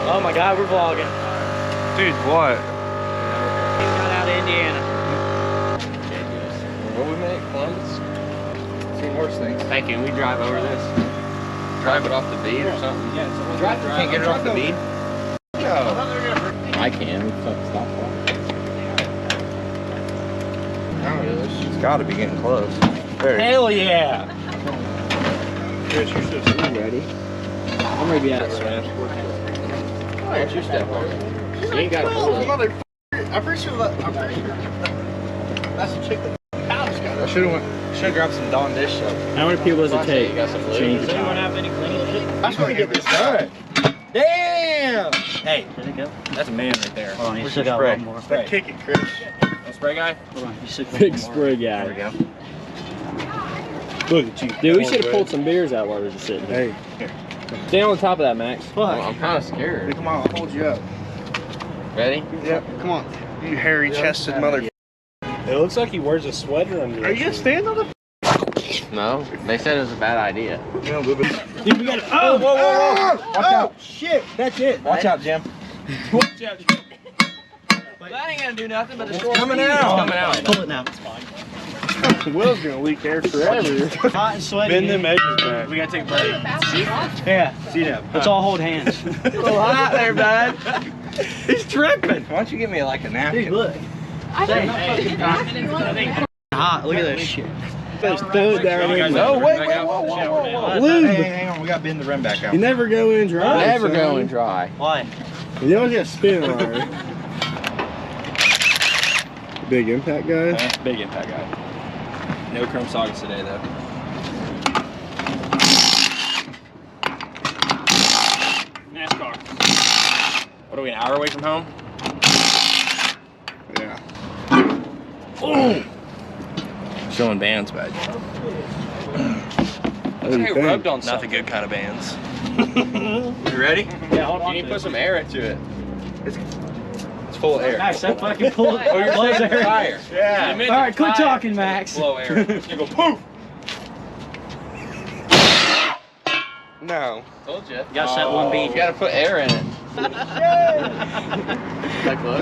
Oh my God, we're vlogging. Dude, what? He got out of Indiana. What we make? Columbus? Seen worse things. Hey, can we drive over this? Drive it off the bead or something? Yeah, so Can't get it off the bead? No. I can. Stop. It's got to be getting close. There. hell yeah. Chris, you're so sweet. Ready? I'm ready to be out of sweat. What's your step on it? You ain't got to pull it. I'm pretty sure that's a chick that Kyle's got. I should have grabbed some Dawn dish soap. How many people does it take? You got some Does lube? anyone have any cleaning shit? I just want to get this done. Damn! Hey, did it go? That's a man right there. Hold on, you Where's still your got spray? one more. Spray. Kick it, Chris. Spray guy? Hold on, you still got Big one more. spray guy. There we go. Look at you. Dude, we should have pulled some beers out while we were just sitting here. Hey, Stay on top of that, Max. Well, I'm kind of scared. come on, I'll hold you up. Ready? Yep, come on. You hairy-chested mother. It looks like he wears a sweater under Are you gonna stand on the? No, they said it was a bad idea. Yeah, a little bit. Dude, we got it. Oh, whoa! Watch out! Shit, that's it. Watch out, Jim. Watch out. That ain't gonna do nothing but destroy coming speed. out. It's coming out. Pull it now. It's fine. Will's gonna leak air forever. Hot and sweaty. Bend them edges back. We gotta take a break. Yeah. See that? Let's all hold hands. A little hot there, bud. He's tripping. Why don't you give me like a napkin? Dude, look. Hot. Look at this shit. Throw it down. No, wait, whoa. Lube. Hey, hang on, we gotta bend the rim back out. You never go in dry. Never son. going dry. Why? You don't get spin on it. Big impact guy. Big impact guy. No chrome sockets today though. NASCAR. What are we, an hour away from home? Yeah. Oh! Showing bands, bud. What do you think? Rubbed on not the good kind of bands. You ready? Yeah, hold on. You need to put some air into it. It's full of air. Max, that fucking pull. Oh, you're blows saying the air. tire. Yeah. You meant All the right, quit tire. talking, Max. Blow air. You go poof. No. Told you. You gotta set one beat. You gotta put air in it. Like look.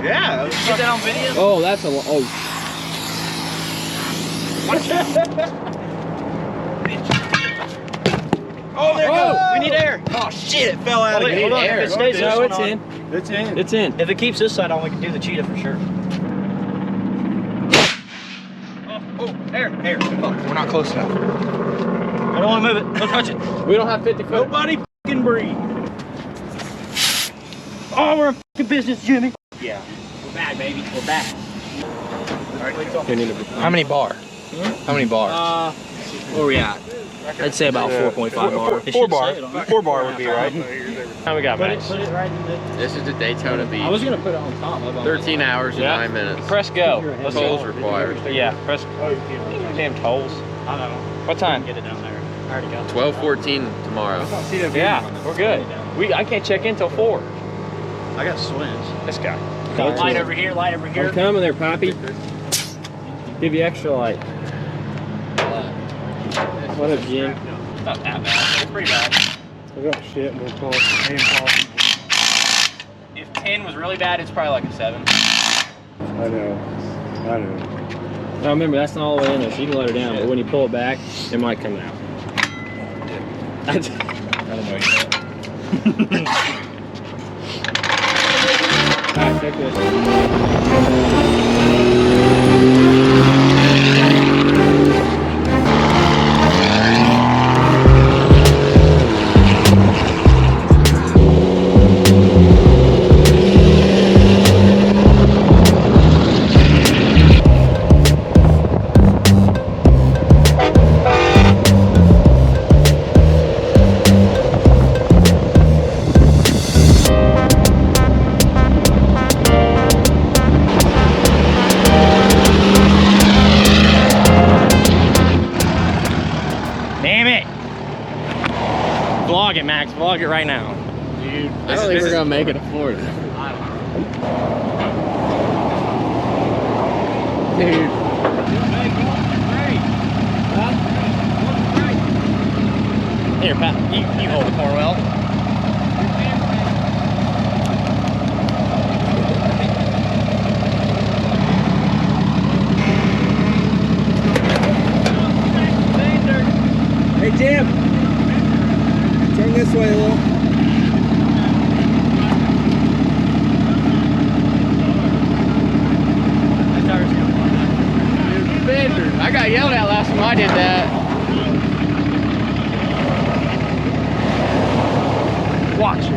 Yeah. Get that on video? Oh, that's a oh. Oh, there it Oh. goes. We need air. Oh shit! It fell out Hold again. on, air. if it stays No, this it's one in. on, It's in. It's in. if it keeps this side on, we can do the cheetah for sure. Oh, air. Fuck, we're not close enough. I don't want to move it. Don't touch it. We don't have 50 foot. Nobody fucking breathe. Oh, we're in fucking business, Jimmy. Yeah. We're back, baby. We're back. How many bar? How many bar? Where we at? I'd say about 4.5 bar. Four bar. 4 bar would be right. How we got, Put Max? it right in the... This is the Daytona Beach. I was gonna put it on top. 13 hours and 9 minutes. Press go. Let's Tolls go. required. Yeah, press. Damn tolls. I don't know. What time? Get it down there. I already got it. 12:14 tomorrow. Yeah, we're good. I can't check in till 4. I got swims. This guy. Light over here, light over here. I'm coming there, Poppy. Give you extra light. What up, Jim? Not that bad. It's pretty bad. I got shit. We'll call If 10 was really bad, it's probably like a 7. I know. Now remember, that's not all the way in there, so you can let her down. But when you pull it back, it might come out. I don't know yet. Alright, take this. Damn it! Vlog it, Max. Vlog it right now. Dude, I don't think we're gonna make it to Florida. Dude. Here, Pat. You hold it, Cornwell. this way a little. I got yelled at last time I did that. Watch it.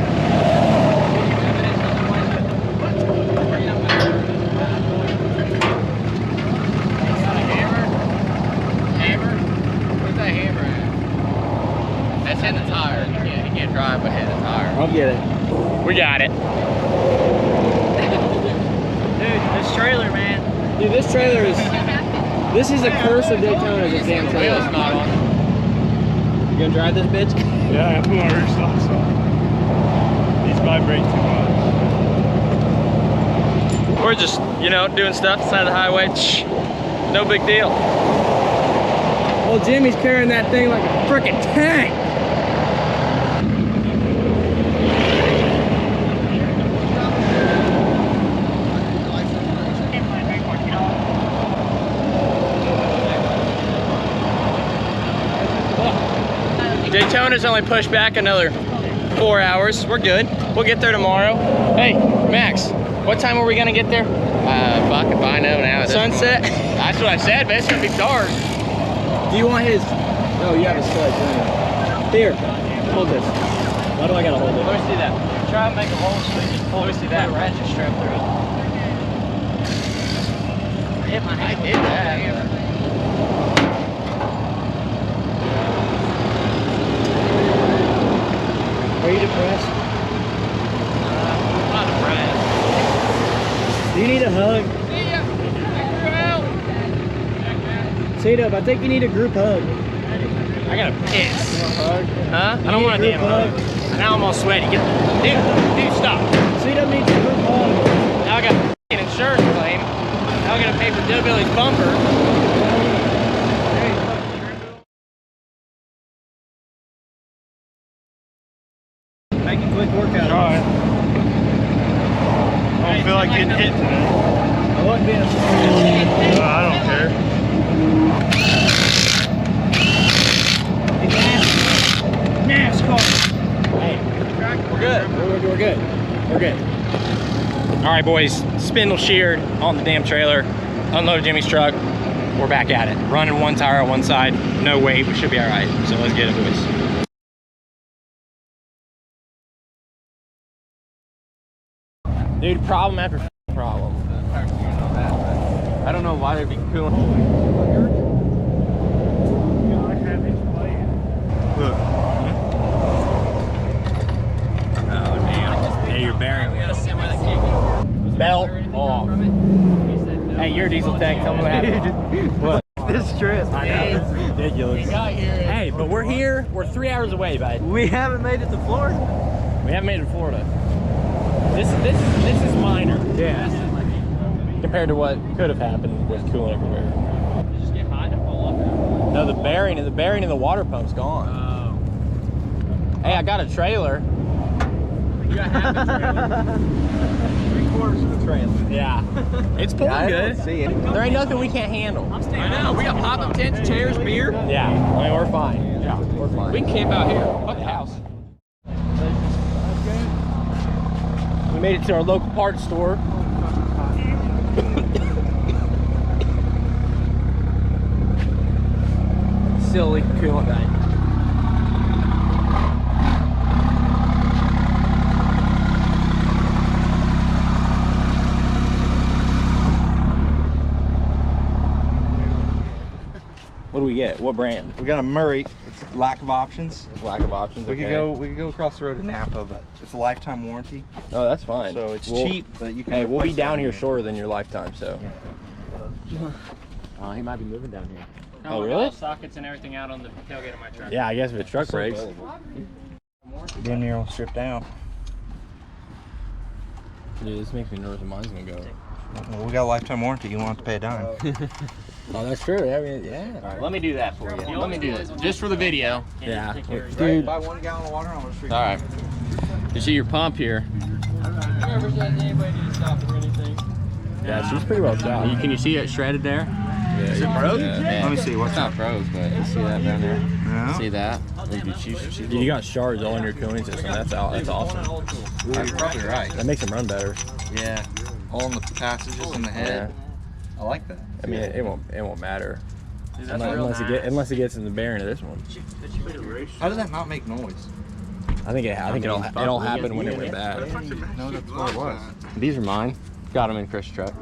Where's that hammer at? That's in the tire. He can't drive but hit the tire. I'll get it. We got it. Dude, this trailer, man. Dude, this trailer is... This is a curse of Daytona, this damn trailer. Wheel's not on. You gonna drive this bitch? Yeah, I put my rear socks on. These vibrate too much. We're just, you know, doing stuff on the side of the highway. No big deal. Well, Jimmy's carrying that thing like a frickin' tank. Daytona's only pushed back another 4 hours. We're good. We'll get there tomorrow. Hey, Max, what time are we gonna get there? Fuck if I know now. Sunset? That's what I said, but it's gonna be dark. Do you want his... No, you have a sledge, don't you? Here, hold this. Why do I gotta hold it? Let me see that. Try and make a hole so you can pull. Let me see that ratchet strap through it. I hit my hand. I did that. Are you depressed? I'm not depressed. Do you need a hug? C-Dub, I think you need a group hug. I gotta piss. Hug? Huh? I don't want a damn hug. Now I'm all sweaty. Dude, stop. C-Dub needs a group hug. Now I got an insurance claim. Now I gotta pay for Billy's bumper. Make a quick workout. All right. I don't feel like getting hit today. I like being a I don't care. NASCAR. Hey, we're good. We're good. We're good. All right, boys. Spindle sheared on the damn trailer. Unload Jimmy's truck. We're back at it. Running one tire on one side. No weight. We should be all right. So let's get it, boys. Dude, problem after problem. I don't know why they'd be cooling. Look. Oh, damn. Hey, you're bearing. Belt off. Hey, you're a diesel tech. Tell me what happened. What? This trip. I know. It's ridiculous. Hey, but we're here. We're 3 hours away, bud. We haven't made it to Florida. We haven't made it to Florida. This is minor. Yeah. Compared to what could have happened with cooling everywhere. Just get high to pull up. No, the bearing in the water pump's gone. Oh. Hey, I got a trailer. You got half a trailer. 3/4 of the trailer. Yeah. It's pulling I good. don't see it. There ain't nothing we can't handle. I'm staying. I know. We got pop-up tents, chairs, beer. Yeah. I mean, we're fine. Yeah, we're fine. We can camp out here. Fuck the house. We made it to our local parts store. Still leaking coolant, guy. What do we get? What brand? We got a Murray. It's lack of options. Lack of options. We could go across the road to Napa, but it's a lifetime warranty. Oh, that's fine. So it's We'll- cheap, but you can. Hey, we'll be replace it down here again. shorter than your lifetime, so. He might be moving down here. Oh, really? Sockets and everything out on the tailgate of my truck. Yeah, I guess if a truck breaks. Get in here, we'll strip down. Dude, this makes me nervous that mine's gonna go. Well, we got a lifetime warranty. You won't have to pay a dime. Oh, that's true. I mean, yeah. All right, let me do that for you. Let me do this just for the video. Yeah. Dude, buy 1 gallon of water. I'm gonna strip. All right. You see your pump here? Never said anybody to stop or anything. Yeah, she's pretty well shot. Can you see it shredded there? Yeah. Is it broke? Yeah. Let me see. What's It's not froze, but you see that down there? Yeah. See that? Dude, you got shards all in your cooling system. That's awesome. You're probably right. That makes them run better. Yeah. All in the passages in the head. I like that. I mean, it won't matter Dude, unless it gets in the bearing of this one. How does that not make noise? I think it all happened when it went bad. No, that's what it was. These are mine. Got them in Chris' truck.